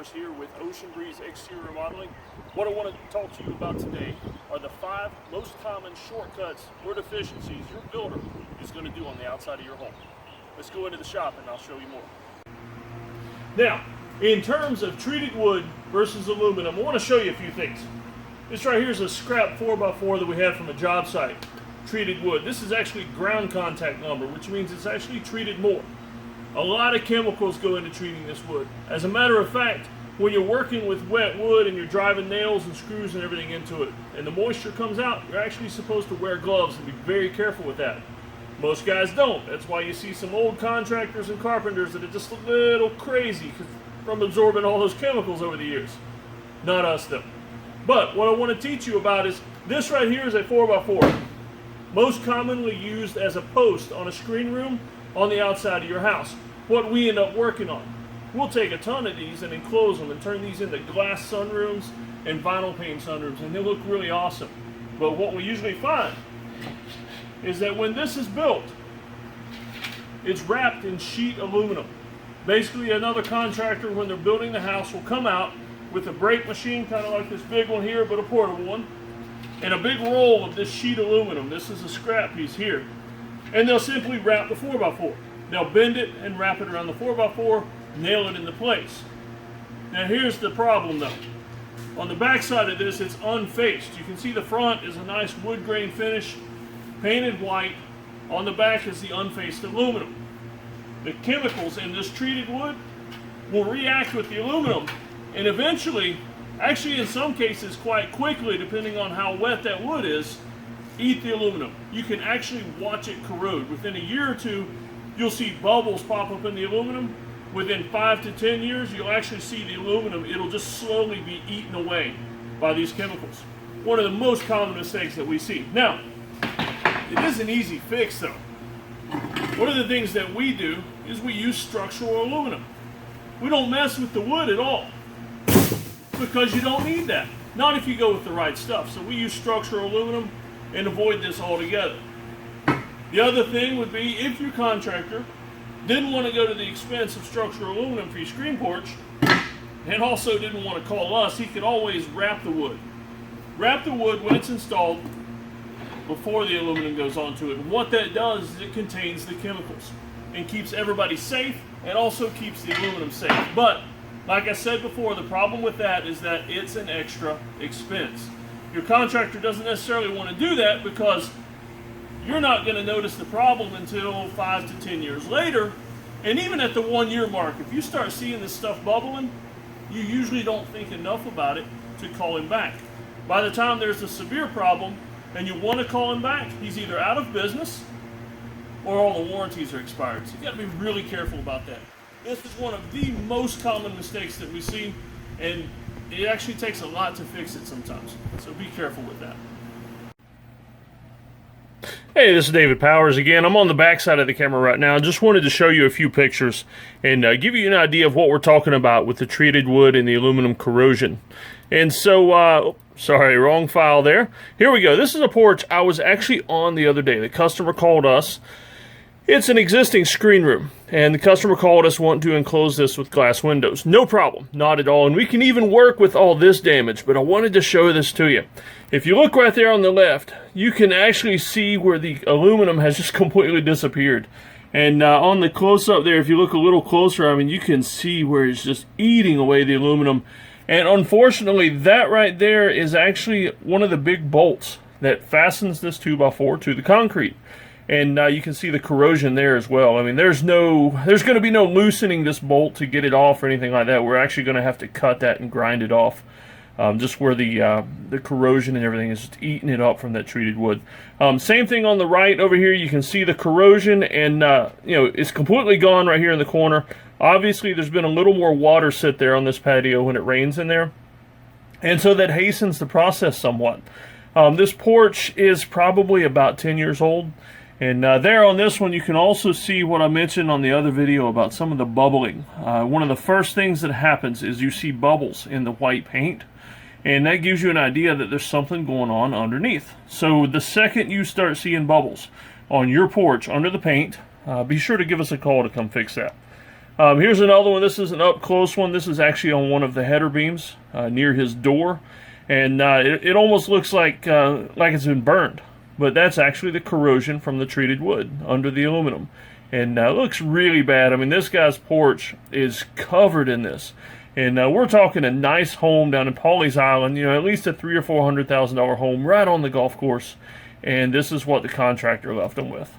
Powers here with Ocean Breeze Exterior Remodeling. What I want to talk to you about today are the 5 most common shortcuts or deficiencies your builder is going to do on the outside of your home. Let's go into the shop and I'll show you more. Now, in terms of treated wood versus aluminum, I want to show you a few things. This right here is a scrap 4x4 that we had from a job site. Treated wood. This is actually ground contact lumber, which means it's actually treated more. A lot of chemicals go into treating this wood. As a matter of fact, when you're working with wet wood and you're driving nails and screws and everything into it, and the moisture comes out, you're actually supposed to wear gloves and be very careful with that. Most guys don't. That's why you see some old contractors and carpenters that are just a little crazy from absorbing all those chemicals over the years. Not us though. But what I want to teach you about is this right here is a 4x4. Most commonly used as a post on a screen room on the outside of your house. What we end up working on. We'll take a ton of these and enclose them and turn these into glass sunrooms and vinyl pane sunrooms, and they look really awesome. But what we usually find is that when this is built, it's wrapped in sheet aluminum. Basically, another contractor, when they're building the house, will come out with a brake machine, kind of like this big one here, but a portable one, and a big roll of this sheet aluminum. This is a scrap piece here. And they'll simply wrap the 4x4. They'll bend it and wrap it around the 4x4, nail it into place. Now here's the problem though. On the back side of this, it's unfaced. You can see the front is a nice wood grain finish, painted white. On the back is the unfaced aluminum. The chemicals in this treated wood will react with the aluminum and eventually, actually in some cases quite quickly, depending on how wet that wood is, eat the aluminum. You can actually watch it corrode. Within a year or two, you'll see bubbles pop up in the aluminum. Within 5 to 10 years, you'll actually see the aluminum. It'll just slowly be eaten away by these chemicals. One of the most common mistakes that we see. Now, it is an easy fix though. One of the things that we do is we use structural aluminum. We don't mess with the wood at all because you don't need that. Not if you go with the right stuff. So we use structural aluminum and avoid this altogether. The other thing would be if your contractor didn't want to go to the expense of structural aluminum for your screen porch and also didn't want to call us, he could always wrap the wood. Wrap the wood when it's installed before the aluminum goes onto it. And what that does is it contains the chemicals and keeps everybody safe and also keeps the aluminum safe. But like I said before, the problem with that is that it's an extra expense. Your contractor doesn't necessarily want to do that because you're not going to notice the problem until 5 to 10 years later. And even at the 1 year mark, if you start seeing this stuff bubbling, you usually don't think enough about it to call him back. By the time there's a severe problem and you want to call him back, he's either out of business or all the warranties are expired. So you got to be really careful about that. This is one of the most common mistakes that we see, and it actually takes a lot to fix it sometimes. So be careful with that. Hey, this is David Powers again. I'm on the back side of the camera right now. I just wanted to show you a few pictures and give you an idea of what we're talking about with the treated wood and the aluminum corrosion. And so, sorry, wrong file there. Here we go. This is a porch I was actually on the other day. The customer called us. It's an existing screen room, and the customer called us wanting to enclose this with glass windows. No problem, not at all, and we can even work with all this damage, but I wanted to show this to you. If you look right there on the left, you can actually see where the aluminum has just completely disappeared. And on the close-up there, if you look a little closer, I mean, you can see where it's just eating away the aluminum. And unfortunately, that right there is actually one of the big bolts that fastens this 2x4 to the concrete. And you can see the corrosion there as well. I mean, there's going to be no loosening this bolt to get it off or anything like that. We're actually going to have to cut that and grind it off, just where the corrosion and everything is just eating it up from that treated wood. Same thing on the right over here. You can see the corrosion, and you know, it's completely gone right here in the corner. Obviously, there's been a little more water sit there on this patio when it rains in there, and so that hastens the process somewhat. This porch is probably about 10 years old. And there on this one, you can also see what I mentioned on the other video about some of the bubbling. One of the first things that happens is you see bubbles in the white paint. And that gives you an idea that there's something going on underneath. So the second you start seeing bubbles on your porch under the paint, be sure to give us a call to come fix that. Here's another one. This is an up close one. This is actually on one of the header beams near his door, and it almost looks like it's been burned, but that's actually the corrosion from the treated wood under the aluminum, and it looks really bad. I mean, this guy's porch is covered in this, and we're talking a nice home down in Pawleys Island. You know, at least a $300,000 or $400,000 home right on the golf course, and this is what the contractor left him with.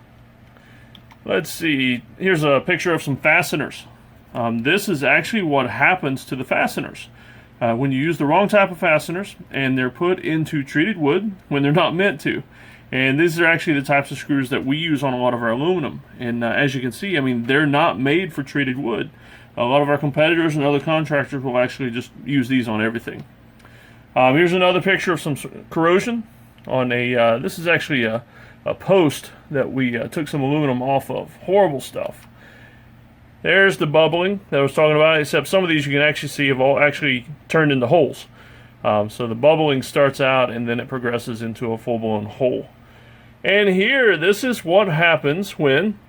Let's see, here's a picture of some fasteners. This is actually what happens to the fasteners. When you use the wrong type of fasteners and they're put into treated wood when they're not meant to. And these are actually the types of screws that we use on a lot of our aluminum. And as you can see, I mean, they're not made for treated wood. A lot of our competitors and other contractors will actually just use these on everything. Here's another picture of some corrosion on a, this is actually a post that we took some aluminum off of. Horrible stuff. There's the bubbling that I was talking about, except some of these you can actually see have all actually turned into holes. So the bubbling starts out and then it progresses into a full-blown hole. And here, this is what happens when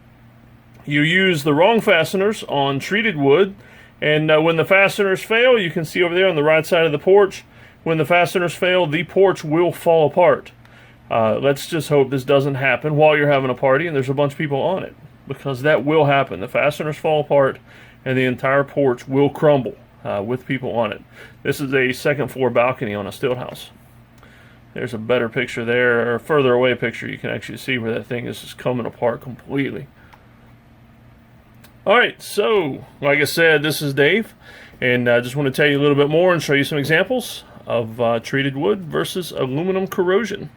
you use the wrong fasteners on treated wood. And when the fasteners fail, you can see over there on the right side of the porch, when the fasteners fail, the porch will fall apart. Let's just hope this doesn't happen while you're having a party and there's a bunch of people on it, because that will happen. The fasteners fall apart and the entire porch will crumble with people on it. This is a second floor balcony on a stilt house. There's a better picture there, or a further away picture. You can actually see where that thing is just coming apart completely. Alright, so like I said, this is Dave, and I just want to tell you a little bit more and show you some examples of treated wood versus aluminum corrosion.